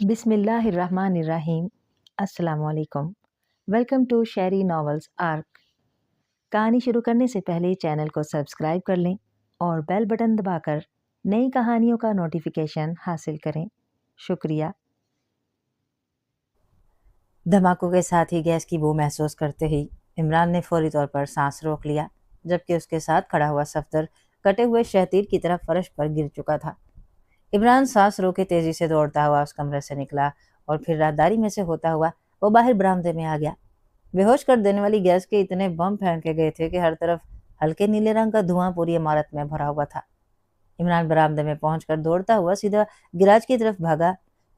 बिस्मिल्लाहिर्रहमानिर्रहीम। अस्सलाम वालेकुम। Welcome to Sheri novels arc. कहानी शुरू करने से पहले चैनल को सब्सक्राइब कर लें और बेल बटन दबाकर नई कहानियों का नोटिफिकेशन हासिल करें। शुक्रिया। धमाकों के साथ ही गैस की बू महसूस करते ही इमरान ने फौरी तौर पर सांस रोक लिया, जबकि उसके साथ खड़ा हुआ सफदर कटे हुए शहतीर की तरफ फर्श पर गिर चुका था। इमरान सांस रोके तेजी से दौड़ता हुआ उस कमरे से निकला और फिर राहदारी में से होता हुआ वो बाहर बरामदे में आ गया। बेहोश कर देने वाली गैस के इतने बम फेंके गए थे कि हर तरफ हल्के नीले रंग का धुआं पूरी इमारत में भरा हुआ था। इमरान बरामदे में पहुंचकर दौड़ता हुआ सीधा गिराज की तरफ भागा।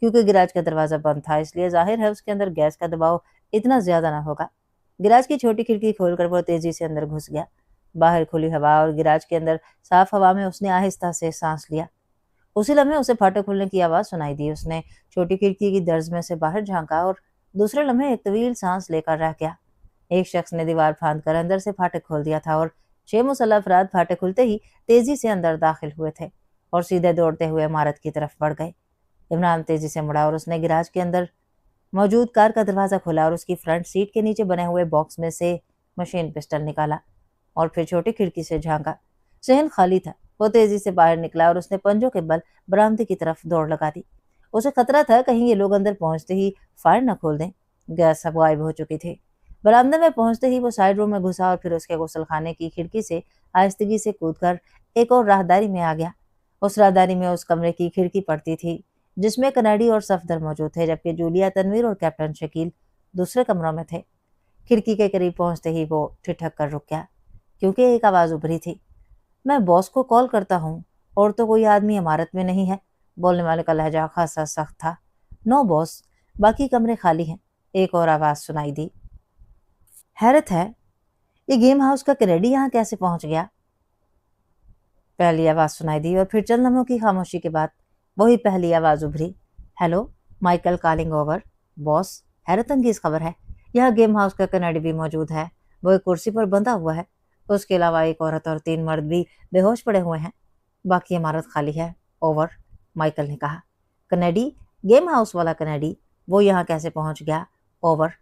क्योंकि गिराज का दरवाजा बंद था, इसलिए जाहिर है उसके अंदर गैस का दबाव इतना ज्यादा ना होगा। गिराज की छोटी खिड़की खोलकर वो तेजी से अंदर घुस गया। बाहर खुली हवा और गिराज के अंदर साफ हवा में उसने आहिस्ता से सांस लिया। उसी लम्हे उसे फाटक खुलने की आवाज सुनाई दी। उसने छोटी खिड़की की दर्ज में से बाहर झांका और दूसरे लम्हे एक तवील सांस लेकर रह गया। एक शख्स ने दीवार फांद कर अंदर से फाटक खोल दिया था और 6 मुसल्लह अफराद फाटक खुलते ही तेजी से अंदर दाखिल हुए थे और सीधे दौड़ते हुए इमारत की तरफ बढ़ गए। इमरान तेजी से मुड़ा और उसने गिराज के अंदर मौजूद कार का दरवाजा खोला और उसकी फ्रंट सीट के नीचे बने हुए बॉक्स में से मशीन पिस्टल निकाला और फिर छोटी खिड़की से झांका। सहन खाली था। वो तेजी से बाहर निकला और उसने पंजों के बल बरामदे की तरफ दौड़ लगा दी। उसे खतरा था कहीं ये लोग अंदर पहुंचते ही फायर न खोल दें। गैस सब गायब हो चुकी थी। बरामदे में पहुंचते ही वो साइड रूम में घुसा और फिर उसके गुसलखाने की खिड़की से आहिस्तगी से कूदकर एक और राहदारी में आ गया। उस राहदारी में उस कमरे की खिड़की पड़ती थी जिसमें कनाडी और सफदर मौजूद थे, जबकि जूलिया, तनवीर और कैप्टन शकील दूसरे कमरों में थे। खिड़की के करीब पहुंचते ही वो ठिठक कर रुक गया, क्योंकि एक आवाज उभरी थी। मैं बॉस को कॉल करता हूँ, और तो कोई आदमी इमारत में नहीं है। बोलने वाले का लहजा खासा सख्त था। नो बॉस, बाकी कमरे खाली हैं। एक और आवाज सुनाई दी। हैरत है, ये गेम हाउस का कनेडी यहाँ कैसे पहुंच गया? पहली आवाज सुनाई दी और फिर चंद लम्हों की खामोशी के बाद वही पहली आवाज उभरी। Hello, Michael calling over. Boss, हैरत अंगेज खबर है। यह गेम हाउस का कनेडी भी मौजूद है। वो एक कुर्सी पर बंधा हुआ है। उसके अलावा एक औरत और 3 मर्द भी बेहोश पड़े हुए हैं। बाकी इमारत खाली है। ओवर, माइकल ने कहा। कनेडी, गेम हाउस वाला कनेडी, वो यहाँ कैसे पहुंच गया? ओवर,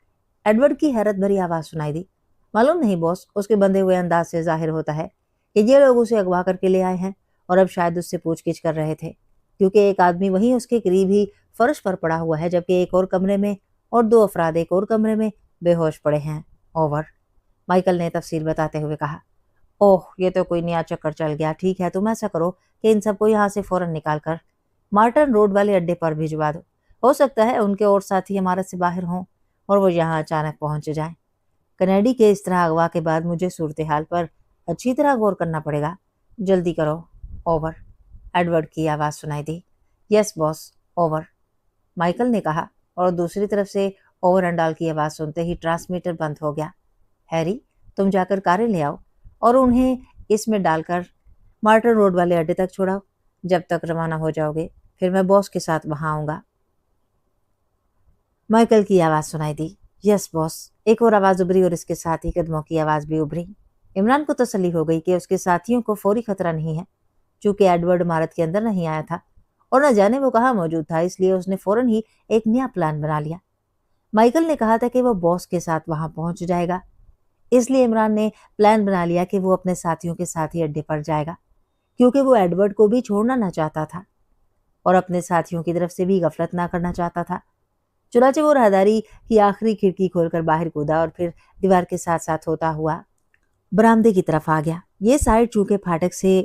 एडवर्ड की हैरत भरी आवाज सुनाई दी। मालूम नहीं बॉस, उसके बंधे हुए अंदाज से जाहिर होता है कि ये लोग उसे अगवा करके ले आए हैं और अब शायद उससे पूछगिछ कर रहे थे, क्योंकि एक आदमी वहीं उसके करीब ही फर्श पर पड़ा हुआ है, जबकि एक और कमरे में और 2 अफराद एक और कमरे में बेहोश पड़े हैं। ओवर, माइकल ने तफसील बताते हुए कहा। ओह, ये तो कोई नया चक्कर चल गया। ठीक है, तुम ऐसा करो कि इन सबको यहाँ से फौरन निकाल कर मार्टन रोड वाले अड्डे पर भिजवा दो। हो सकता है उनके और साथी इमारत से बाहर हों और वो यहाँ अचानक पहुंच जाएं। कनेडी के इस तरह अगवा के बाद मुझे सूरत हाल पर अच्छी तरह गौर करना पड़ेगा। जल्दी करो। ओवर, एडवर्ड की आवाज़ सुनाई दी। Yes boss. ओवर, माइकल ने कहा, और दूसरी तरफ से ओवर अंडाल की आवाज़ सुनते ही ट्रांसमीटर बंद हो गया। हैरी, तुम जाकर कारें ले आओ और उन्हें इसमें डालकर मार्टन रोड वाले अड्डे तक छोड़ाओ। जब तक रवाना हो जाओगे फिर मैं बॉस के साथ वहां आऊंगा। माइकल की आवाज़ सुनाई दी। Yes boss. एक और आवाज़ उभरी और इसके साथ ही कदमों की आवाज़ भी उभरी। इमरान को तसल्ली हो गई कि उसके साथियों को फौरी खतरा नहीं है, चूंकि एडवर्ड इमारत के अंदर नहीं आया था और न जाने वो कहाँ मौजूद था, इसलिए उसने फौरन ही एक नया प्लान बना लिया। माइकल ने कहा था कि वो बॉस के साथ वहां पहुंच जाएगा, इसलिए इमरान ने प्लान बना लिया कि वो अपने साथियों के साथ ही अड्डे पर जाएगा, क्योंकि वो एडवर्ड को भी छोड़ना ना चाहता था और अपने साथियों की तरफ से भी गफलत ना करना चाहता था। चुनाचे वो राहदारी की आखिरी खिड़की खोलकर बाहर कूदा और फिर दीवार के साथ साथ होता हुआ बरामदे की तरफ आ गया। ये साइड चूंकि फाटक से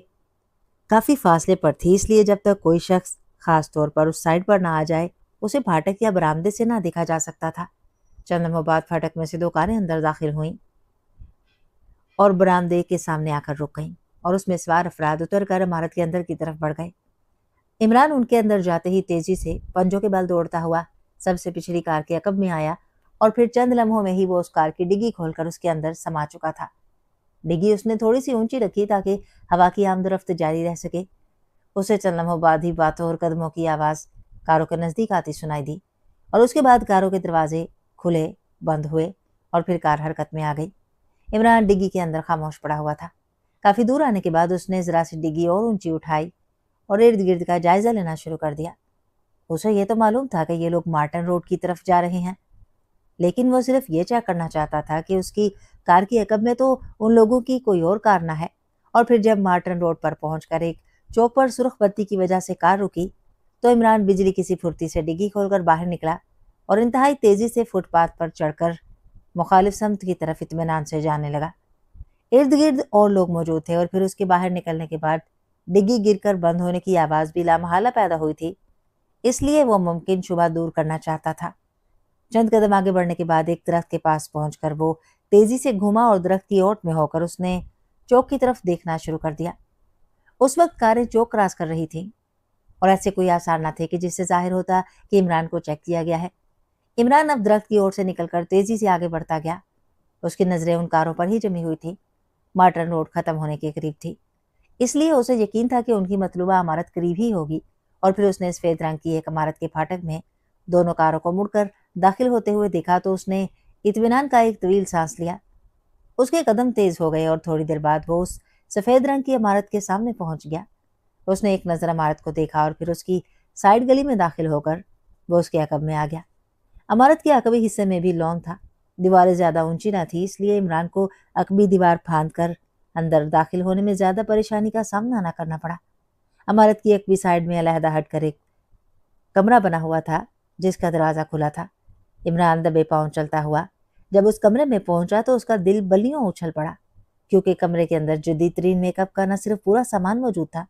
काफी फासले पर थी, इसलिए जब तक कोई शख्स खास तौर पर उस साइड पर ना आ जाए उसे फाटक या बरामदे से ना देखा जा सकता था। चंद लम्हों बाद फाटक में से 2 कारें अंदर दाखिल हुईं और बरामदे के सामने आकर रुक गईं और उसमें सवार अफराद उतरकर इमारत के अंदर की तरफ बढ़ गए। इमरान उनके अंदर जाते ही तेजी से पंजों के बल दौड़ता हुआ सबसे पिछली कार के अकब में आया और फिर चंद लम्हों में ही वो उस कार की डिग्गी खोलकर उसके अंदर समा चुका था। डिग्गी उसने थोड़ी सी ऊंची रखी ताकि हवा की आमदरफ्त जारी रह सके। उसे चंद लम्हों बाद ही बातों और कदमों की आवाज़ कारों के नज़दीक आती सुनाई दी और उसके बाद कारों के दरवाजे खुले, बंद हुए और फिर कार हरकत में आ गई। इमरान डिग्गी के अंदर खामोश पड़ा हुआ था। काफ़ी दूर आने के बाद उसने ज़रा सी डिग्गी और ऊंची उठाई और इर्द गिर्द का जायज़ा लेना शुरू कर दिया। اسے یہ تو معلوم تھا کہ یہ لوگ مارٹن روڈ کی طرف جا رہے ہیں، لیکن وہ صرف یہ چیک کرنا چاہتا تھا کہ اس کی کار کی عقب میں تو ان لوگوں کی کوئی اور کار نہ ہے۔ اور پھر جب مارٹن روڈ پر پہنچ کر ایک چوک پر سرخ بتی کی وجہ سے کار رکی تو عمران بجلی کسی پھرتی سے ڈگی کھول کر باہر نکلا اور انتہائی تیزی سے فٹ پاتھ پر چڑھ کر مخالف سمت کی طرف اطمینان سے جانے لگا۔ ارد گرد اور لوگ موجود تھے اور پھر اس کے باہر نکلنے کے بعد ڈگی گر کر بند ہونے کی آواز بھی لامحالہ پیدا ہوئی تھی، اس لیے وہ ممکن شبہ دور کرنا چاہتا تھا۔ چند قدم آگے بڑھنے کے بعد ایک درخت کے پاس پہنچ کر وہ تیزی سے گھوما اور درخت کی اوٹ میں ہو کر اس نے چوک کی طرف دیکھنا شروع کر دیا۔ اس وقت کاریں چوک کراس کر رہی تھیں اور ایسے کوئی آثار نہ تھے کہ جس سے ظاہر ہوتا کہ عمران کو چیک کیا گیا ہے۔ عمران اب درخت کی اوٹ سے نکل کر تیزی سے آگے بڑھتا گیا۔ اس کی نظریں ان کاروں پر ہی جمی ہوئی تھی۔ مارٹن روڈ ختم ہونے کے قریب تھی، اس لیے اسے یقین تھا کہ ان کی مطلوبہ عمارت قریب ہی ہوگی، اور پھر اس نے سفید رنگ کی ایک عمارت کے پھاٹک میں دونوں کاروں کو مڑ کر داخل ہوتے ہوئے دیکھا تو اس نے اطمینان کا ایک طویل سانس لیا۔ اس کے قدم تیز ہو گئے اور تھوڑی دیر بعد وہ اس سفید رنگ کی عمارت کے سامنے پہنچ گیا۔ اس نے ایک نظر عمارت کو دیکھا اور پھر اس کی سائیڈ گلی میں داخل ہو کر وہ اس کے عقب میں آ گیا۔ عمارت کے عقبی حصے میں بھی لان تھا۔ دیواریں زیادہ اونچی نہ تھی، اس لیے عمران کو عقبی دیوار پھاند کر اندر داخل ہونے میں زیادہ پریشانی کا سامنا نہ کرنا پڑا۔ عمارت کی عقبی سائیڈ میں علیحدہ ہٹ کر ایک کمرہ بنا ہوا تھا جس کا دروازہ کھلا تھا۔ عمران دبے پاؤں چلتا ہوا جب اس کمرے میں پہنچا تو اس کا دل بلیوں اچھل پڑا، کیونکہ کمرے کے اندر جدید ترین میک اپ کا نہ صرف پورا سامان موجود تھا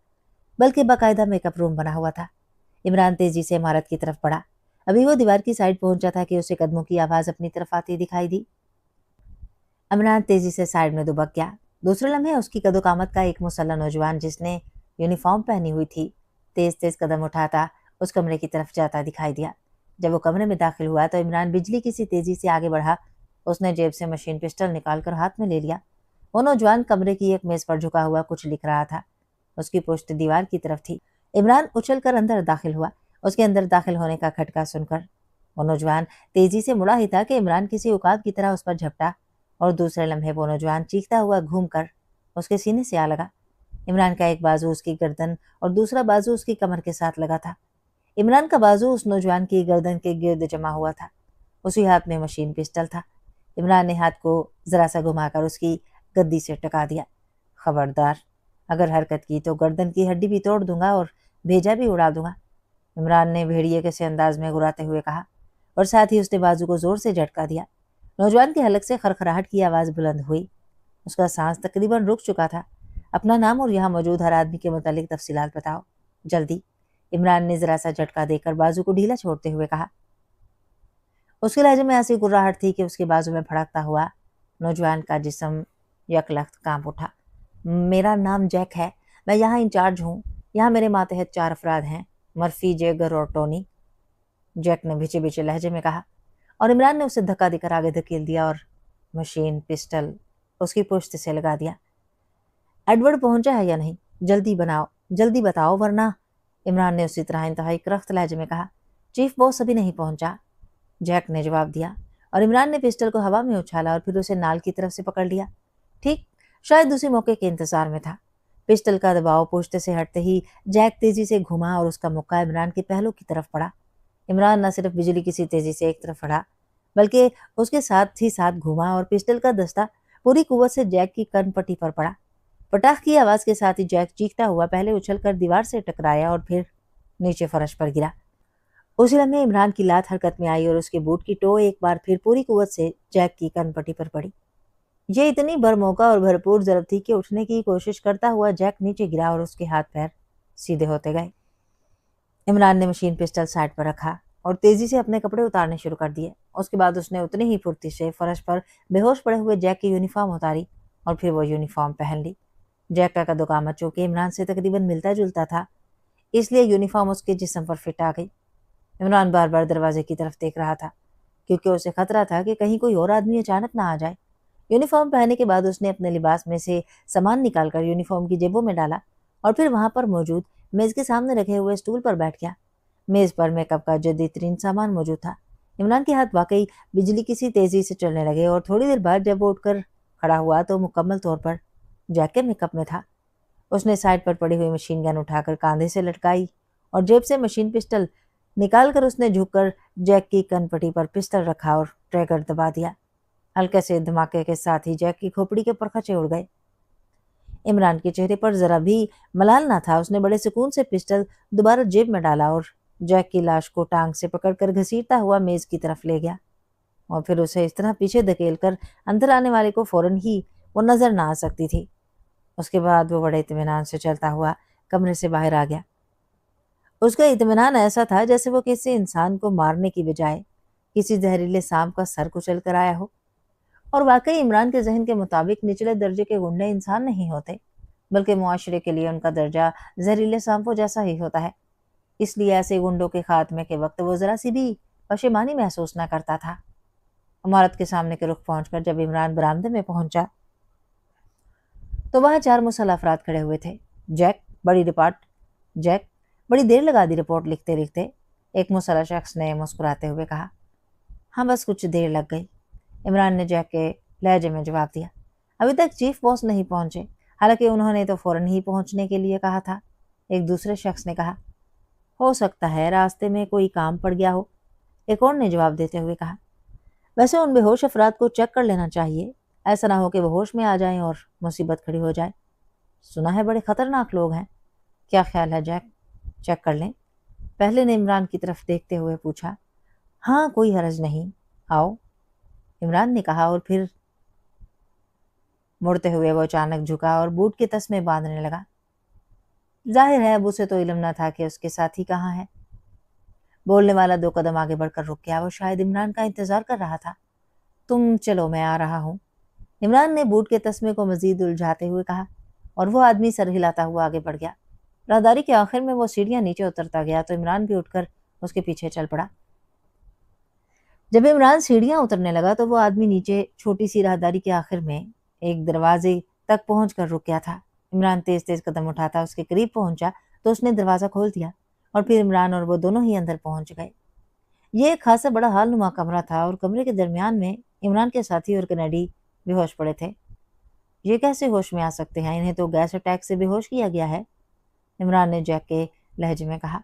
بلکہ باقاعدہ میک اپ روم بنا ہوا تھا۔ عمران تیزی سے عمارت کی طرف بڑھا۔ ابھی وہ دیوار کی سائیڈ پہنچا تھا کہ اسے قدموں کی آواز اپنی طرف آتی دکھائی دی۔ عمران تیزی سے سائیڈ میں دبک گیا۔ دوسرے لمحے اس کی قد و قامت کا ایک مسلح نوجوان جس نے یونیفارم پہنی ہوئی تھی تیز تیز قدم اٹھاتا اس کمرے کی طرف جاتا دکھائی دیا۔ جب وہ کمرے میں داخل ہوا تو عمران بجلی کی سی تیزی سے آگے بڑھا۔ اس نے جیب سے مشین پسٹل نکال کر ہاتھ میں لے لیا۔ وہ نوجوان کمرے کی ایک میز پر جھکا ہوا کچھ لکھ رہا تھا۔ اس کی پشت دیوار کی طرف تھی۔ عمران اچھل کر اندر داخل ہوا۔ اس کے اندر داخل ہونے کا کھٹکا سن کر وہ نوجوان تیزی سے مڑا ہی تھا کہ عمران کسی عقاب کی طرح اس پر جھپٹا اور دوسرے لمحے وہ نوجوان چیختا ہوا گھوم کر اس کے سینے سے آ لگا۔ عمران کا ایک بازو اس کی گردن اور دوسرا بازو اس کی کمر کے ساتھ لگا تھا۔ عمران کا بازو اس نوجوان کی گردن کے گرد جمع ہوا تھا۔ اسی ہاتھ میں مشین پسٹل تھا۔ عمران نے ہاتھ کو ذرا سا گھما کر اس کی گدی سے ٹکا دیا۔ خبردار، اگر حرکت کی تو گردن کی ہڈی بھی توڑ دوں گا اور بھیجا بھی اڑا دوں گا، عمران نے بھیڑیے کے سے انداز میں گراتے ہوئے کہا، اور ساتھ ہی اس نے بازو کو زور سے جھٹکا دیا۔ نوجوان کے حلق سے خرخراہٹ کی آواز بلند ہوئی۔ اس کا سانس تقریباً رک چکا تھا۔ اپنا نام اور یہاں موجود ہر آدمی کے متعلق تفصیلات بتاؤ، جلدی، عمران نے ذرا سا جھٹکا دے کر بازو کو ڈھیلا چھوڑتے ہوئے کہا۔ اس کے لہجے میں ایسی گراہٹ تھی کہ اس کے بازو میں بھڑکتا ہوا نوجوان کا جسم یک لخت کانپ اٹھا۔ میرا نام جیک ہے، میں یہاں انچارج ہوں۔ یہاں میرے ماتحت 4 افراد ہیں، مرفی، جیگر اور ٹونی، جیک نے بھچے بھچے لہجے میں کہا، اور عمران نے اسے دھکا دے کر آگے دھکیل دیا اور مشین پسٹل اس کی پشت سے لگا دیا۔ ایڈورڈ پہنچا ہے یا نہیں؟ جلدی بتاؤ ورنہ، عمران نے اسی طرح انتہائی کرخت لہجے میں کہا۔ چیف باس ابھی نہیں پہنچا، جیک نے جواب دیا، اور عمران نے پسٹل کو ہوا میں اچھالا اور پھر اسے نال کی طرف سے پکڑ لیا۔ ٹھیک شاید اسی موقع کے انتظار میں تھا۔ پسٹل کا دباؤ پشت سے ہٹتے ہی جیک تیزی سے گھما اور اس کا مکہ عمران کے پہلو کی طرف پڑا۔ عمران نہ صرف بجلی کی سی تیزی سے ایک طرف بڑھا بلکہ اس کے ساتھ ہی ساتھ گھوما اور پسٹل کا دستہ پوری قوت سے جیک کی کن پٹی پر پڑا۔ پٹاخ کی آواز کے ساتھ ہی جیک چیختا ہوا پہلے اچھل کر دیوار سے ٹکرایا اور پھر نیچے فرش پر گرا۔ اسی لمحے عمران کی لات حرکت میں آئی اور اس کے بوٹ کی ٹو ایک بار پھر پوری قوت سے جیک کی کن پٹی پر پڑی۔ یہ اتنی برموقع اور بھرپور ضرب تھی کہ اٹھنے کی کوشش کرتا ہوا جیک نیچے گرا اور اس کے ہاتھ پیر سیدھے ہوتے گئے۔ عمران نے مشین پسٹل سائڈ پر رکھا اور تیزی سے اپنے کپڑے اتارنے شروع کر دیے۔ اس کے بعد اس نے اتنی ہی پھرتی سے فرش پر بے ہوش پڑے ہوئے جیک کی یونیفارم اتاری اور پھر وہ یونیفارم پہن لی۔ جیک کا قد و قامت چونکہ عمران سے تقریباً ملتا جلتا تھا، اس لیے یونیفارم اس کے جسم پر فٹ آ گئی۔ عمران بار بار دروازے کی طرف دیکھ رہا تھا کیونکہ اسے خطرہ تھا کہ کہیں کوئی اور آدمی اچانک نہ آ جائے۔ یونیفارم پہننے کے بعد اس نے اپنے لباس میں سے سامان نکال کر یونیفارم کی جیبوں میں ڈالا اور پھر وہاں پر موجود میز کے سامنے رکھے ہوئے اسٹول پر بیٹھ گیا۔ میز پر میک اپ کا جدید ترین سامان موجود تھا۔ عمران کے ہاتھ واقعی بجلی کی سی تیزی سے چلنے لگے اور تھوڑی دیر بعد جب وہ اٹھ کر کھڑا ہوا تو مکمل طور پر جیک کے میک اپ میں تھا۔ اس نے سائڈ پر پڑی ہوئی مشین گن اٹھا کر کاندھے سے لٹکائی اور جیب سے مشین پسٹل निकाल कर उसने झुककर जैक की कनपटी पर पिस्टल रखा और ट्रिगर दबा दिया। हल्के से धमाके के साथ ही जैक की खोपड़ी के परखचे उड़ गए। इमरान के चेहरे पर जरा भी मलाल ना था। उसने बड़े सुकून से पिस्टल दोबारा जेब में डाला और जैक की लाश को टांग से पकड़कर घसीटता हुआ मेज की तरफ ले गया और फिर उसे इस तरह पीछे धकेल कर अंदर आने वाले को फौरन ही वो नजर ना आ सकती थी। उसके बाद वो बड़े इत्मीनान से चलता हुआ कमरे से बाहर आ गया। उसका इत्मीनान ऐसा था जैसे वो किसी इंसान को मारने की बजाय किसी जहरीले सांप का सर कुचल कर आया हो। और वाकई इमरान के जहन के मुताबिक निचले दर्जे के गुंडे इंसान नहीं होते, बल्कि मुआशरे के लिए उनका दर्जा जहरीले सांपों जैसा ही होता है। इसलिए ऐसे गुंडों के खात्मे के वक्त वो जरा सी भी पशेमानी महसूस न करता था। इमारत के सामने के रुख पहुंचकर जब इमरान बरामदे में पहुंचा तो वहां 4 मुसल्लह अफराद खड़े हुए थे। जैक बड़ी देर लगा दी रिपोर्ट लिखते लिखते। एक मुसल्लह शख्स ने मुस्कुराते हुए कहा, हाँ बस कुछ देर लग गई। इमरान ने जैक के लहजे में जवाब दिया, अभी तक चीफ बॉस नहीं पहुंचे, हालांकि उन्होंने तो फौरन ही पहुंचने के लिए कहा था। एक दूसरे शख्स ने कहा, हो सकता है रास्ते में कोई काम पड़ गया हो। एक और ने जवाब देते हुए कहा, वैसे उन बेहोश अफराद को चेक कर लेना चाहिए, ऐसा ना हो कि वो होश में आ जाएं और मुसीबत खड़ी हो जाए। सुना है बड़े खतरनाक लोग हैं। क्या ख्याल है जैक, चेक कर लें? पहले ने इमरान की तरफ देखते हुए पूछा। हाँ कोई हर्ज नहीं, आओ, इमरान ने कहा और फिर मुड़ते हुए वो अचानक झुका और बूट के तस्मे बांधने लगा। जाहिर है अब उसे तो इल्म न था कि उसके साथी कहाँ है। बोलने वाला 2 कदम आगे बढ़कर रुक गया। वो शायद इमरान का इंतजार कर रहा था। तुम चलो मैं आ रहा हूँ, इमरान ने बूट के तस्मे को मजीद उलझाते हुए कहा और वो आदमी सर हिलाता हुआ आगे बढ़ गया। राहदारी के आखिर में वो सीढ़ियां नीचे उतरता गया तो इमरान भी उठकर उसके पीछे चल पड़ा। जब इमरान सीढ़ियां उतरने लगा तो वो आदमी नीचे छोटी सी राहदारी के आखिर में एक दरवाजे तक पहुंचकर रुक गया था। इमरान तेज तेज कदम उठाता उसके करीब पहुंचा तो उसने दरवाजा खोल दिया और फिर इमरान और वो दोनों ही अंदर पहुंच गए। ये एक खासा बड़ा हाल नुमा कमरा था और कमरे के दरमियान में इमरान के साथी और कनेडी बेहोश पड़े थे। ये कैसे होश में आ सकते हैं? इन्हें तो गैस अटैक से बेहोश किया गया है, इमरान ने जैक के लहजे में कहा।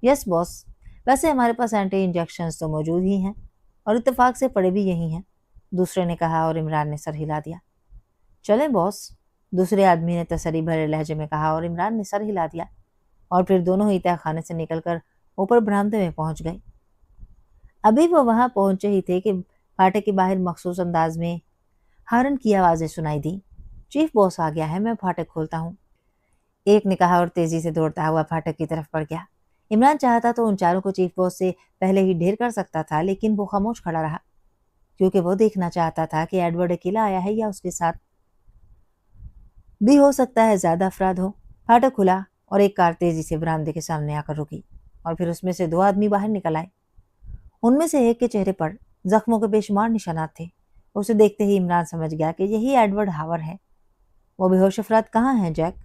यस बॉस, वैसे हमारे पास एंटी इंजेक्शंस तो मौजूद ही हैं और इत्तेफाक से पड़े भी यही हैं, दूसरे ने कहा और इमरान ने सर हिला दिया। चलें बॉस, दूसरे आदमी ने तसल्ली भरे लहजे में कहा और इमरान ने सर हिला दिया और फिर दोनों ही तहखाने से निकलकर ऊपर बरामदे में पहुंच गए। अभी वो वहां पहुंचे ही थे कि फाटक के बाहर मखसूस अंदाज में हारन की आवाजें सुनाई दी। चीफ बॉस आ गया है, मैं फाटक खोलता हूँ, एक ने कहा और तेजी से दौड़ता हुआ फाटक की तरफ बढ़ गया। इमरान चाहता तो उन चारों को चीफ बॉस से पहले ही ढेर कर सकता था, लेकिन वो खामोश खड़ा रहा क्योंकि वो देखना चाहता था कि एडवर्ड अकेला आया है या उसके साथ भी हो सकता है ज्यादा अफराद हो। फाटक खुला और एक कार तेजी से बरामदे के सामने आकर रुकी और फिर उसमें से 2 आदमी बाहर निकल आए। उनमें से एक के चेहरे पर जख्मों के बेशुमार निशानात थे। उसे देखते ही इमरान समझ गया कि यही एडवर्ड हावर है। वो बेहोश अफराद कहाँ हैं जैक?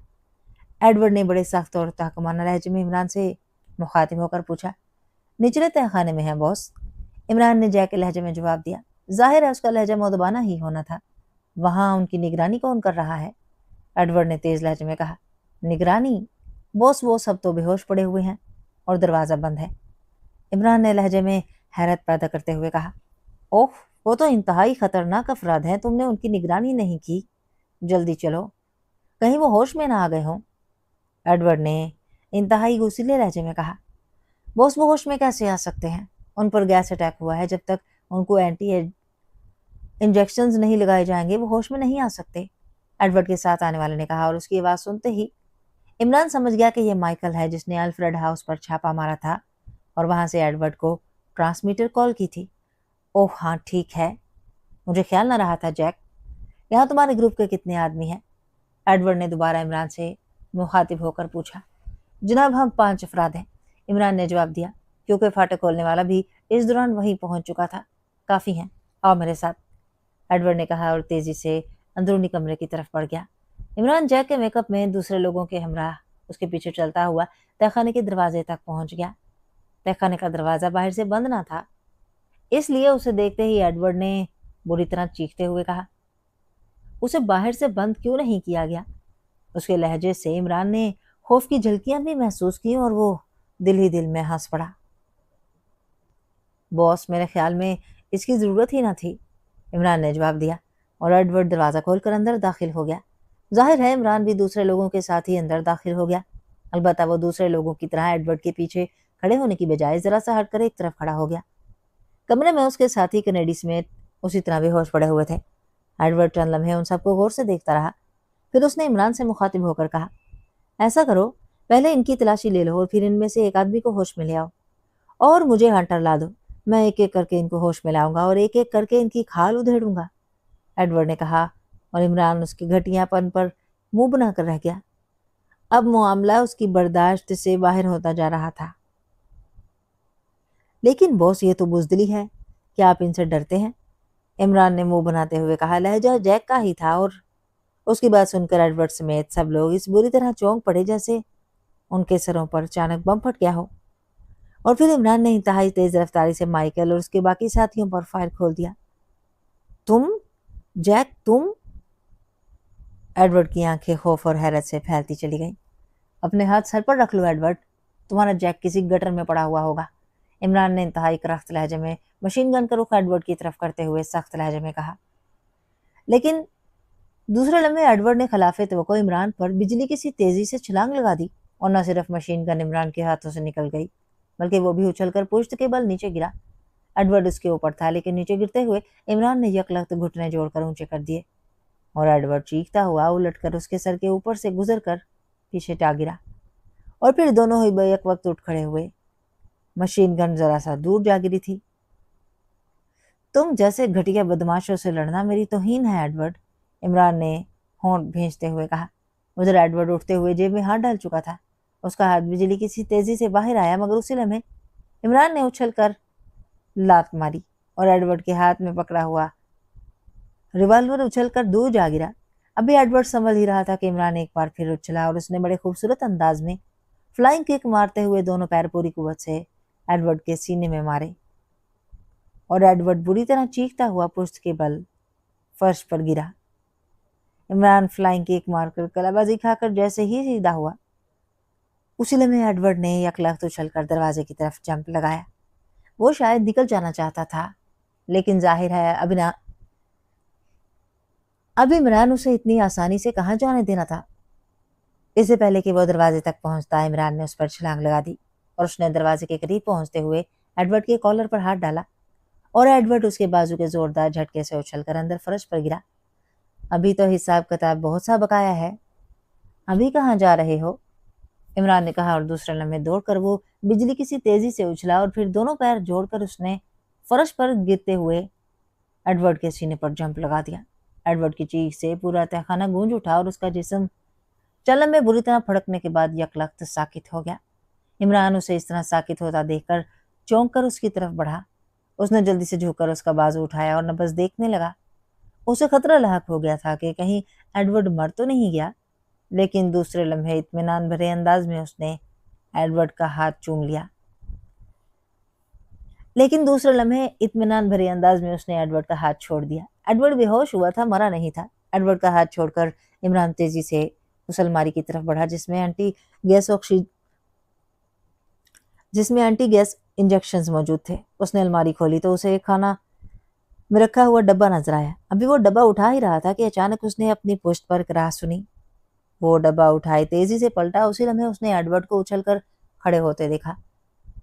एडवर्ड ने बड़े सख्त और तहकमाना लहजे में इमरान से मुखातिब होकर पूछा। निचले तहखाने में है बॉस, इमरान ने जैक के लहजे में जवाब दिया। जाहिर है उसका लहजा मौदबाना ही होना था। वहां उनकी निगरानी कौन कर रहा है? एडवर्ड ने तेज लहजे में कहा। निगरानी? बॉस वो सब तो बेहोश पड़े हुए हैं और दरवाजा बंद है, इमरान ने लहजे में हैरत पैदा करते हुए कहा। ओह, वो तो इंतहाई खतरनाक अफराद हैं, तुमने उनकी निगरानी नहीं की। जल्दी चलो, कहीं वो होश में ना आ गए हों, एडवर्ड ने इंतहाई गुस्सीले लहजे में कहा। बॉस वो होश में कैसे आ सकते हैं? उन पर गैस अटैक हुआ है, जब तक उनको एंटी इंजेक्शंस नहीं लगाए जाएंगे वो होश में नहीं आ सकते, एडवर्ड के साथ आने वाले ने कहा और उसकी आवाज सुनते ही इमरान समझ गया कि यह माइकल है जिसने अल्फ्रेड हाउस पर छापा मारा था और वहां से एडवर्ड को ट्रांसमीटर कॉल की थी। ओह हाँ ठीक है, मुझे ख्याल ना रहा था जैक। यहाँ तुम्हारे ग्रुप के कितने आदमी हैं? एडवर्ड ने दोबारा इमरान से मुखातिब होकर पूछा। जनाब हम 5 अफराद हैं, इमरान ने जवाब दिया क्योंकि फाटक खोलने वाला भी इस दौरान वहीं पहुंच चुका था। काफी हैं, आओ मेरे साथ, एडवर्ड ने कहा और तेजी से अंदरूनी कमरे की तरफ बढ़ गया। इमरान जैक के मेकअप में दूसरे लोगों के हमराह उसके पीछे चलता हुआ तहखाने के दरवाजे तक पहुंच गया। तहखाने का दरवाजा बाहर से बंद ना था, इसलिए उसे देखते ही एडवर्ड ने बुरी तरह चीखते हुए कहा, उसे बाहर से बंद क्यों नहीं किया गया? उसके लहजे से इमरान ने खौफ की झलकियां भी महसूस की और वो दिल ही दिल में हंस पड़ा। बॉस मेरे ख्याल में इसकी ज़रूरत ही ना थी, इमरान ने जवाब दिया और एडवर्ड दरवाज़ा खोलकर अंदर दाखिल हो गया। जाहिर है इमरान भी दूसरे लोगों के साथ ही अंदर दाखिल हो गया। अलबत्ता वो दूसरे लोगों की तरह एडवर्ड के पीछे खड़े होने की बजाय ज़रा सा हटकर एक तरफ खड़ा हो गया। कमरे में उसके साथी कनेडी समेत उसी तरह बेहोश पड़े हुए थे। एडवर्ड चंद लम्हे उन सबको गौर से देखता रहा। फिर उसने इमरान से मुखातिब होकर कहा, ऐसा करो, पहले इनकी तलाशी ले लो और फिर इनमें से एक आदमी को होश में ले आओ और मुझे हंटर ला दो। मैं एक एक करके इनको होश में लाऊंगा और एक एक करके इनकी खाल उधेड़ूंगा, एडवर्ड ने कहा और इमरान उसके घटियापन पर मुंह बनाकर रह गया। अब मामला उसकी बर्दाश्त से बाहर होता जा रहा था। लेकिन बॉस, ये तो बुजदिली है, क्या आप इनसे डरते हैं? इमरान ने मुंह बनाते हुए कहा। लहजा जैक का ही था और उसकी बात सुनकर एडवर्ड समेत सब लोग इस बुरी तरह चौंक पड़े जैसे उनके सरों पर अचानक बम फट गया हो। और फिर इमरान ने इंतहाई तेज रफ्तारी से माइकल और उसके बाकी साथियों पर फायर खोल दिया। तुम जैक, तुम? एडवर्ड की आंखें खौफ और हैरत से फैलती चली गईं। अपने हाथ सर पर रख लो एडवर्ड, तुम्हारा जैक किसी गटर में पड़ा हुआ होगा, इमरान ने इंतहाई करख्त लहजे में मशीन गन का रुख एडवर्ड की तरफ करते हुए सख्त लहजे में कहा। लेकिन दूसरे लम्हे एडवर्ड ने खिलाफे तवक्को इमरान पर बिजली की सी तेजी से छलांग लगा दी और न सिर्फ मशीन गन इमरान के हाथों से निकल गई बल्कि वो भी उछलकर पुश्त के बल नीचे गिरा। एडवर्ड उसके ऊपर था, लेकिन नीचे गिरते हुए इमरान ने यकलख्त घुटने जोड़कर ऊंचे कर दिए और एडवर्ड चीखता हुआ उलटकर उसके सर के ऊपर से गुजर कर पीछे जा गिरा और फिर दोनों ही बेक वक्त उठ खड़े हुए। मशीन गन जरा सा दूर जा गिरी थी। तुम जैसे घटिया बदमाशों से लड़ना मेरी तौहीन है एडवर्ड, इमरान ने होंठ भींचते हुए कहा। उधर एडवर्ड उठते हुए जेब में हाथ डाल चुका था। उसका हाथ बिजली की सी तेजी से बाहर आया, मगर उसी लम्हे इमरान ने उछल कर लात मारी और एडवर्ड के हाथ में पकड़ा हुआ रिवाल्वर उछल कर दूर जा गिरा। अभी एडवर्ड समझ ही रहा था कि इमरान एक बार फिर उछला और उसने बड़े खूबसूरत अंदाज में फ्लाइंग किक मारते हुए दोनों पैर पूरी कुव्वत से एडवर्ड के सीने में मारे और एडवर्ड बुरी तरह चीखता हुआ पुश्त के बल फर्श पर गिरा। इमरान फ्लाइंग किक मारकर कलाबाजी खाकर जैसे ही सीधा हुआ, उसी लम्हे एडवर्ड ने यकलख्त उछलकर दरवाजे की तरफ जंप लगाया। वो शायद निकल जाना चाहता था, लेकिन जाहिर है अब इमरान उसे इतनी आसानी से कहाँ जाने देना था। इससे पहले कि वो दरवाजे तक पहुंचता, इमरान ने उस पर छलांग लगा दी और उसने दरवाजे के करीब पहुंचते हुए एडवर्ड के कॉलर पर हाथ डाला और एडवर्ड उसके बाजू के जोरदार झटके से उछलकर अंदर फर्श पर गिरा। अभी तो हिसाब किताब बहुत सा बकाया है, अभी कहाँ जा रहे हो, इमरान ने कहा और दूसरे लम्हे दौड़कर वो बिजली की सी तेजी से उछला और फिर दोनों पैर जोड़कर उसने फर्श पर गिरते हुए एडवर्ड के सीने पर जंप लगा दिया। एडवर्ड की चीख से पूरा तहखाना गूंज उठा और उसका जिस्म चलन में बुरी तरह फड़कने के बाद यकलख्त साकित हो गया। इमरान उसे इस तरह साकित होता देखकर चौंक कर उसकी तरफ बढ़ा। उसने जल्दी से झुककर उसका बाजू उठाया और नब्ज देखने लगा। उसे खतरा लाहक हो गया था कि कहीं एडवर्ड मर तो नहीं गया, लेकिन दूसरे लम्हे इत्मीनान भरे अंदाज में उसने एडवर्ड का हाथ चूम लिया। एडवर्ड का हाथ छोड़ दिया। एडवर्ड बेहोश हुआ था, मरा नहीं था। एडवर्ड का हाथ छोड़कर इमरान तेजी से उस अलमारी की तरफ बढ़ा जिसमें एंटी गैस इंजेक्शंस मौजूद थे। उसने अलमारी खोली तो उसे एक खाना में रखा हुआ डब्बा नजर आया। अभी वो डब्बा उठा ही रहा था कि अचानक उसने अपनी पुश्त पर कराह सुनी। वो डब्बा उठाए तेजी से पलटा। उसी लम्हे उसने एडवर्ड को उछलकर खड़े होते देखा।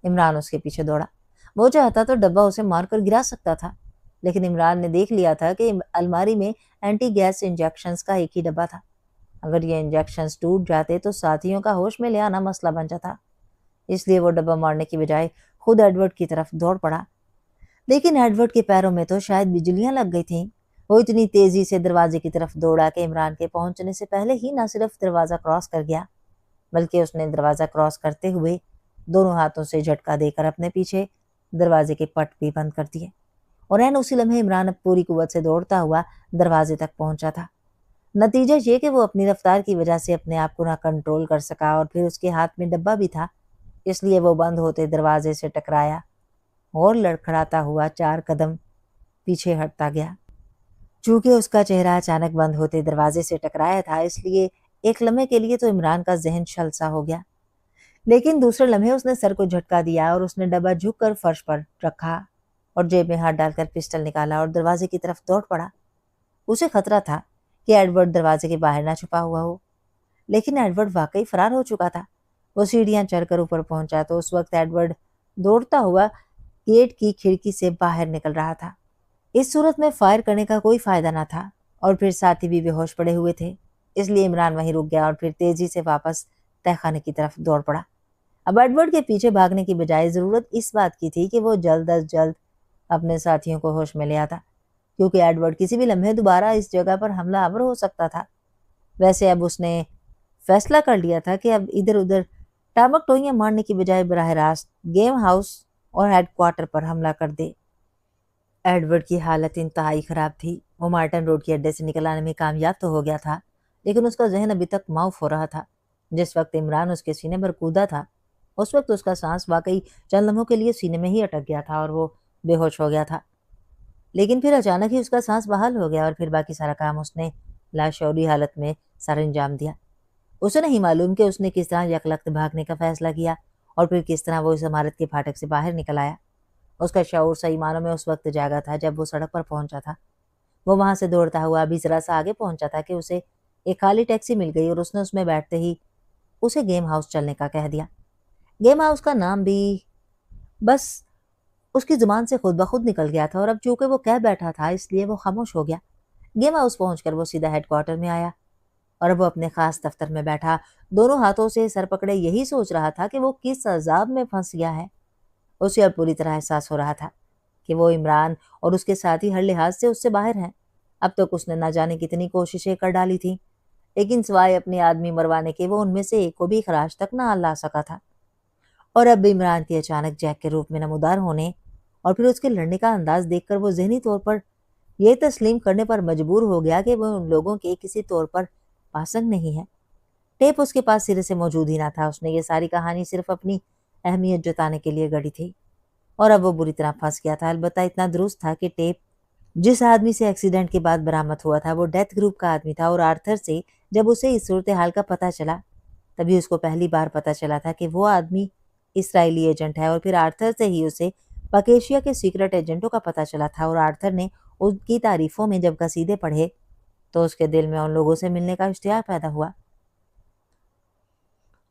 इमरान उसके पीछे दौड़ा। वो चाहता तो डब्बा उसे मारकर गिरा सकता था, लेकिन इमरान ने देख लिया था कि अलमारी में एंटी गैस इंजेक्शंस का एक ही डब्बा था। अगर ये इंजेक्शंस टूट जाते तो साथियों का होश में ले आना मसला बन जाता। इसलिए वो डब्बा मारने की बजाय खुद एडवर्ड की तरफ दौड़ पड़ा। लेकिन एडवर्ड के पैरों में तो शायद बिजलियां लग गई थीं। वो इतनी तेजी से दरवाजे की तरफ दौड़ा कि इमरान के पहुंचने से पहले ही न सिर्फ दरवाजा क्रॉस कर गया, बल्कि उसने दरवाजा क्रॉस करते हुए दोनों हाथों से झटका देकर अपने पीछे दरवाजे के पट भी बंद कर दिए। और एन उसी लम्हे इमरान अब पूरी कुव्वत से दौड़ता हुआ दरवाजे तक पहुंचा था। नतीजा ये कि वो अपनी रफ्तार की वजह से अपने आप को ना कंट्रोल कर सका और फिर उसके हाथ में डब्बा भी था, इसलिए वो बंद होते दरवाजे से टकराया और लड़खड़ाता हुआ 4 कदम पीछे हटता गया। चूंकि उसका चेहरा अचानक बंद होते दरवाजे से टकराया था, इसलिए एक लम्हे के लिए तो इमरान का जहन छलसा हो गया, लेकिन दूसरे लम्हे उसने सर को झटका दिया और उसने डब्बा झुक कर फर्श पर रखा اور جیب میں ہاتھ ڈال کر پسٹل نکالا اور دروازے کی طرف دوڑ پڑا۔ اسے خطرہ تھا کہ ایڈورڈ دروازے کے باہر نہ چھپا ہوا ہو، لیکن ایڈورڈ واقعی فرار ہو چکا تھا۔ وہ سیڑھیاں چڑھ کر اوپر پہنچا تو اس وقت ایڈورڈ دوڑتا ہوا گیٹ کی کھڑکی سے باہر نکل رہا تھا۔ اس صورت میں فائر کرنے کا کوئی فائدہ نہ تھا، اور پھر ساتھی بھی بے ہوش پڑے ہوئے تھے، اس لیے عمران وہیں رک گیا اور پھر تیزی سے واپس تہہ خانے کی طرف دوڑ پڑا۔ اب ایڈورڈ کے پیچھے بھاگنے کی بجائے ضرورت اس بات کی تھی کہ وہ جلد از جلد اپنے ساتھیوں کو ہوش میں لے آتا، کیونکہ ایڈورڈ کسی بھی لمحے دوبارہ اس جگہ پر حملہ آور ہو سکتا تھا۔ ویسے اب اس نے فیصلہ کر لیا تھا کہ اب ادھر ادھر ٹامک ٹوئیاں مارنے کی بجائے براہ راست گیم ہاؤس اور ہیڈ کوارٹر پر حملہ کر دے۔ ایڈورڈ کی حالت انتہائی خراب تھی۔ وہ مارٹن روڈ کے اڈے سے نکل آنے میں کامیاب تو ہو گیا تھا، لیکن اس کا ذہن ابھی تک معاف ہو رہا تھا۔ جس وقت عمران اس کے سینے پر کودا تھا، اس وقت اس کا سانس واقعی چند لمحوں کے لیے سینے میں ہی اٹک گیا تھا اور وہ بے ہوش ہو گیا تھا، لیکن پھر اچانک ہی اس کا سانس بحال ہو گیا اور پھر باقی سارا کام اس نے لاشعوری حالت میں سر انجام دیا۔ اسے نہیں معلوم کہ اس نے کس طرح یکلخت بھاگنے کا فیصلہ کیا اور پھر کس طرح وہ اس عمارت کے پھاٹک سے باہر نکل آیا۔ اس کا شعور صحیح معنوں میں اس وقت جاگا تھا جب وہ سڑک پر پہنچا تھا۔ وہ وہاں سے دوڑتا ہوا ابھی ذرا سا آگے پہنچا تھا کہ اسے ایک خالی ٹیکسی مل گئی اور اس نے اس میں بیٹھتے ہی اسے گیم ہاؤس چلنے کا کہہ دیا۔ گیم ہاؤس کا نام بھی بس اس کی زبان سے خود بخود نکل گیا تھا، اور اب چونکہ وہ کہہ بیٹھا تھا اس لیے وہ خاموش ہو گیا۔ گیم ہاؤس پہنچ کر وہ سیدھا ہیڈ کوارٹر میں آیا اور اب وہ اپنے خاص دفتر میں بیٹھا دونوں ہاتھوں سے سر پکڑے یہی سوچ رہا تھا کہ وہ کس عذاب میں پھنس گیا ہے۔ اسے اب پوری طرح احساس ہو رہا تھا کہ وہ عمران اور اس کے ساتھی ہر لحاظ سے اس سے باہر ہیں۔ اب تک اس نے نہ جانے کتنی کوششیں کر ڈالی تھیں، لیکن سوائے اپنے آدمی مروانے کے وہ ان میں سے ایک کو بھی خراج تک نہ لا سکا تھا۔ اور اب عمران کے اچانک جیک کے روپ میں نمودار ہونے اور پھر اس کے لڑنے کا انداز دیکھ کر وہ ذہنی طور پر یہ تسلیم کرنے پر مجبور ہو گیا کہ وہ ان لوگوں کے کسی طور پر پاسنگ نہیں ہے۔ ٹیپ اس کے پاس سرے سے موجود ہی نہ تھا۔ اس نے یہ ساری کہانی صرف اپنی اہمیت جتانے کے لیے گڑھی تھی، اور اب وہ بری طرح پھنس گیا تھا۔ البتہ اتنا درست تھا کہ ٹیپ جس آدمی سے ایکسیڈنٹ کے بعد برآمد ہوا تھا وہ ڈیتھ گروپ کا آدمی تھا، اور آرتھر سے جب اسے اس صورتحال کا پتہ چلا تبھی اس کو پہلی بار پتہ چلا تھا کہ وہ آدمی اسرائیلی ایجنٹ ہے، اور پھر آرتھر سے ہی اسے پاکیشیا کے سیکرٹ ایجنٹوں کا پتہ چلا تھا۔ اور آرتھر نے ان کی تعریفوں میں جب قصیدے پڑھے تو اس کے دل میں ان لوگوں سے ملنے کا اشتیاق پیدا ہوا،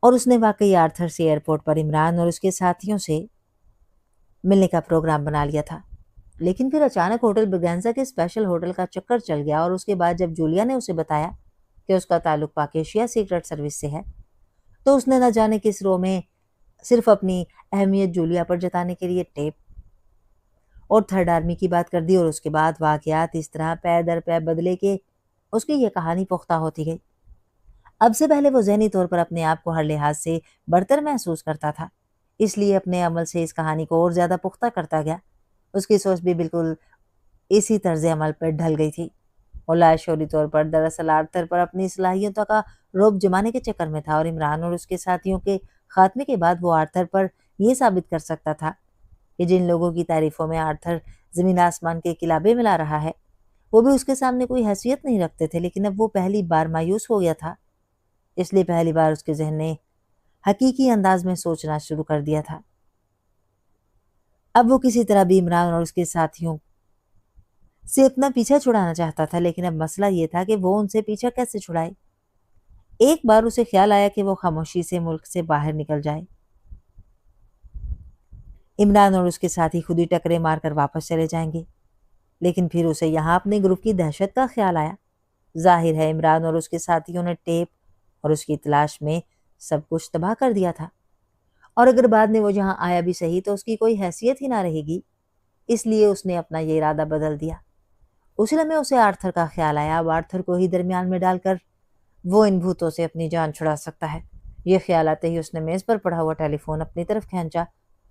اور اس نے واقعی آرتھر سے ایئرپورٹ پر عمران اور اس کے ساتھیوں سے ملنے کا پروگرام بنا لیا تھا۔ لیکن پھر اچانک ہوٹل برگینزا کے اسپیشل ہوٹل کا چکر چل گیا، اور اس کے بعد جب جولیا نے اسے بتایا کہ اس کا تعلق پاکیشیا سیکرٹ سروس سے ہے تو اس نے نہ جانے کس رو میں صرف اپنی اہمیت جولیا پر جتانے کے لیے ٹیپ اور تھرڈ آرمی کی بات کر دی، اور اس کے بعد واقعات اس طرح پے در پے بدلے کہ اس کی یہ کہانی پختہ ہوتی گئی۔ اب سے پہلے وہ ذہنی طور پر اپنے آپ کو ہر لحاظ سے برتر محسوس کرتا تھا، اس لیے اپنے عمل سے اس کہانی کو اور زیادہ پختہ کرتا گیا۔ اس کی سوچ بھی بالکل اسی طرز عمل پر ڈھل گئی تھی۔ اور لاشعوری طور پر دراصل آرتھر پر اپنی صلاحیتوں کا رعب جمانے کے چکر میں تھا، اور عمران اور اس کے ساتھیوں کے خاتمے کے بعد وہ آرتھر پر یہ ثابت کر سکتا تھا کہ جن لوگوں کی تعریفوں میں آرتھر زمین آسمان کے کلابے ملا رہا ہے وہ بھی اس کے سامنے کوئی حیثیت نہیں رکھتے تھے۔ لیکن اب وہ پہلی بار مایوس ہو گیا تھا، اس لیے پہلی بار اس کے ذہن نے حقیقی انداز میں سوچنا شروع کر دیا تھا۔ اب وہ کسی طرح بھی عمران اور اس کے ساتھیوں سے اپنا پیچھا چھڑانا چاہتا تھا، لیکن اب مسئلہ یہ تھا کہ وہ ان سے پیچھا کیسے چھڑائے۔ ایک بار اسے خیال آیا کہ وہ خاموشی سے ملک سے باہر نکل جائے۔ عمران اور اس کے ساتھی خود ہی ٹکرے مار کر واپس چلے جائیں گے، لیکن پھر اسے یہاں اپنے گروپ کی دہشت کا خیال آیا۔ ظاہر ہے عمران اور اس کے ساتھیوں نے ٹیپ اور اس کی تلاش میں سب کچھ تباہ کر دیا تھا، اور اگر بعد میں وہ یہاں آیا بھی صحیح تو اس کی کوئی حیثیت ہی نہ رہے گی، اس لیے اس نے اپنا یہ ارادہ بدل دیا۔ اسی لمحے اسے آرتھر کا خیال آیا۔ اب آرتھر کو ہی درمیان میں ڈال کر وہ ان بھوتوں سے اپنی جان چھڑا سکتا ہے۔ یہ خیال آتے ہی اس نے میز پر پڑا ہوا ٹیلی فون اپنی طرف کھینچا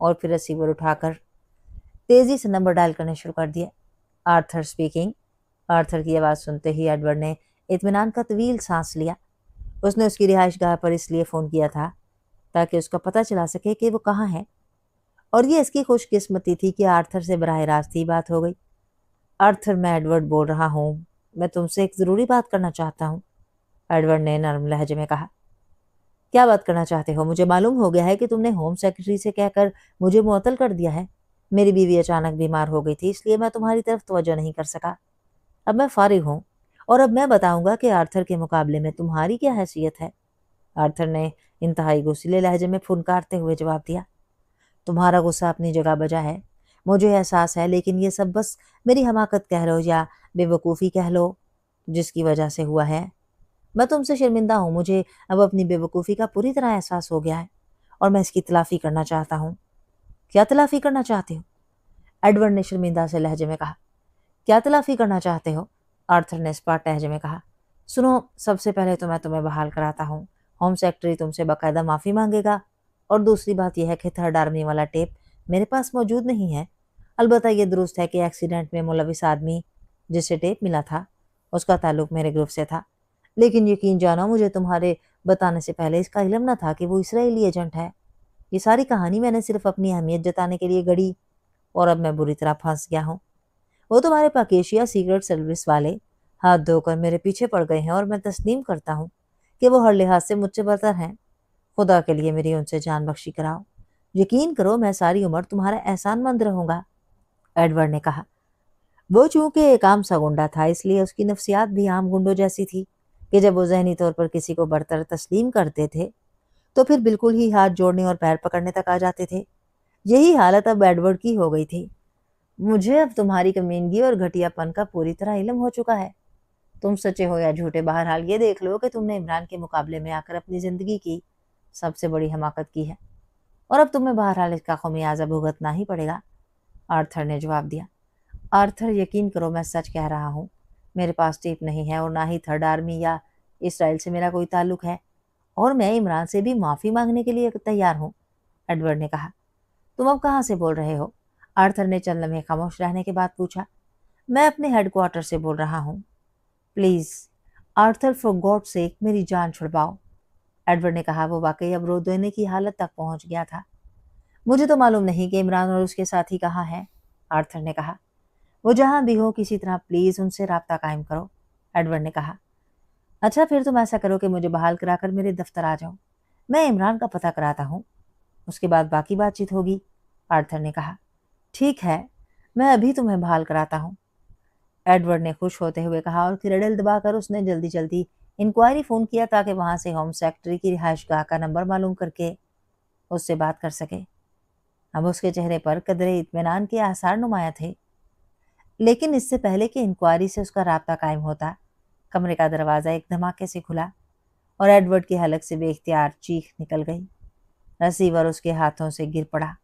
اور پھر ریسیور اٹھا کر تیزی سے نمبر ڈائل کرنے شروع کر دیا۔ Arthur speaking. آرتھر کی آواز سنتے ہی ایڈورڈ نے اطمینان کا طویل سانس لیا۔ اس نے اس کی رہائش گاہ پر اس لیے فون کیا تھا تاکہ اس کا پتہ چلا سکے کہ وہ کہاں ہے، اور یہ اس کی خوش قسمتی تھی کہ آرتھر سے براہ راست ہی بات ہو گئی۔ آرتھر، میں ایڈورڈ بول رہا ہوں، میں تم سے ایک ضروری بات کرنا چاہتا ہوں، ایڈورڈ نے نرم لہجے میں کہا۔ کیا بات کرنا چاہتے ہو؟ مجھے معلوم ہو گیا ہے کہ تم نے ہوم سیکرٹری سے کہہ کر مجھے معطل کر دیا ہے۔ मेरी बीवी अचानक बीमार हो गई थी, इसलिए मैं तुम्हारी तरफ तवज्जो नहीं कर सका। अब मैं फारिग हूँ और अब मैं बताऊंगा कि आर्थर के मुकाबले में तुम्हारी क्या हैसियत है। आर्थर ने इंतहाई गुस्सीले लहजे में फुनकारते हुए जवाब दिया। तुम्हारा गुस्सा अपनी जगह बजा है, मुझे एहसास है, लेकिन ये सब बस मेरी हमाकत कह लो या बेवकूफ़ी कह लो जिसकी वजह से हुआ है। मैं तुमसे शर्मिंदा हूँ, मुझे अब अपनी बेवकूफ़ी का पूरी तरह एहसास हो गया है और मैं इसकी तलाफ़ी करना चाहता हूँ। क्या तलाफ़ी करना चाहते हो? एडवर्ड ने शर्मिंदा से लहजे में कहा। क्या तलाफ़ी करना चाहते हो? आर्थर ने स्पाट लहजे में कहा। सुनो, सबसे पहले तो मैं तुम्हें बहाल कराता हूँ। होम सेक्रेटरी तुमसे बाकायदा माफ़ी मांगेगा, और दूसरी बात यह है कि थर्ड आर्मी वाला टेप मेरे पास मौजूद नहीं है। अलबत्ता ये दुरुस्त है कि एक्सीडेंट में मुलविस आदमी जिससे टेप मिला था उसका ताल्लुक मेरे ग्रुप से था, लेकिन यकीन जानो मुझे तुम्हारे बताने से पहले इसका इल्म न था कि वो इसराइली एजेंट है। ये सारी कहानी मैंने सिर्फ अपनी अहमियत जताने के लिए गढ़ी और अब मैं बुरी तरह फंस गया हूँ। वो तुम्हारे पाकेशिया सीक्रेट सर्विस वाले हाथ धोकर मेरे पीछे पड़ गए हैं और मैं तस्लीम करता हूँ कि वो हर लिहाज से मुझसे बरतर हैं। खुदा के लिए मेरी उनसे जान बख्शी कराओ। यकीन करो मैं सारी उम्र तुम्हारा एहसानमंद रहूंगा। एडवर्ड ने कहा। वो चूंकि एक आम सा गुंडा था, इसलिए उसकी नफ्सियात भी आम गुंडों जैसी थी कि जब वो जहनी तौर पर किसी को बरतर तस्लीम करते थे तो फिर बिल्कुल ही हाथ जोड़ने और पैर पकड़ने तक आ जाते थे। यही हालत अब एडवर्ड की हो गई थी। मुझे अब तुम्हारी कमीनगी और घटियापन का पूरी तरह इल्म हो चुका है। तुम सच्चे हो या झूठे, बहरहाल ये देख लो कि तुमने इमरान के मुकाबले में आकर अपनी जिंदगी की सबसे बड़ी हमाकत की है और अब तुम्हें बहरहाल इसका खमियाजा भुगतना ही पड़ेगा। आर्थर ने जवाब दिया। आर्थर, यकीन करो मैं सच कह रहा हूँ। मेरे पास टेप नहीं है और ना ही थर्ड आर्मी या इसराइल से मेरा कोई ताल्लुक है, और मैं इमरान से भी माफ़ी मांगने के लिए तैयार हूँ। एडवर्ड ने कहा। तुम अब कहाँ से बोल रहे हो? आर्थर ने चंद लम्हे खामोश रहने के बाद पूछा। मैं अपने हेडक्वार्टर से बोल रहा हूँ। Please Arthur, for God sake मेरी जान छुड़वाओ। एडवर्ड ने कहा। वो वाकई अब रो देने की हालत तक पहुंच गया था। मुझे तो मालूम नहीं कि इमरान और उसके साथी कहाँ हैं, आर्थर ने कहा। वो जहां भी हो किसी तरह प्लीज उनसे राब्ता कायम करो, एडवर्ड ने कहा। अच्छा, फिर तुम ऐसा करो कि मुझे बहाल कराकर मेरे दफ्तर आ जाओ। मैं इमरान का पता कराता हूँ, उसके बाद बाकी बातचीत होगी, आर्थर ने कहा। ठीक है, मैं अभी तुम्हें बहाल कराता हूँ, एडवर्ड ने खुश होते हुए कहा, और क्रेडल दबाकर उसने जल्दी जल्दी इंक्वायरी फ़ोन किया ताकि वहां से होम सेक्रेटरी की रिहाइशगाह का नंबर मालूम करके उससे बात कर सके। अब उसके चेहरे पर कदरे इत्मीनान के आसार नुमाया थे। लेकिन इससे पहले कि इंक्वायरी से उसका राब्ता कायम होता, कमरे का दरवाज़ा एक धमाके से खुला और एडवर्ड की हलक से बेख्तियार चीख निकल गई। रिसीवर उसके हाथों से गिर पड़ा।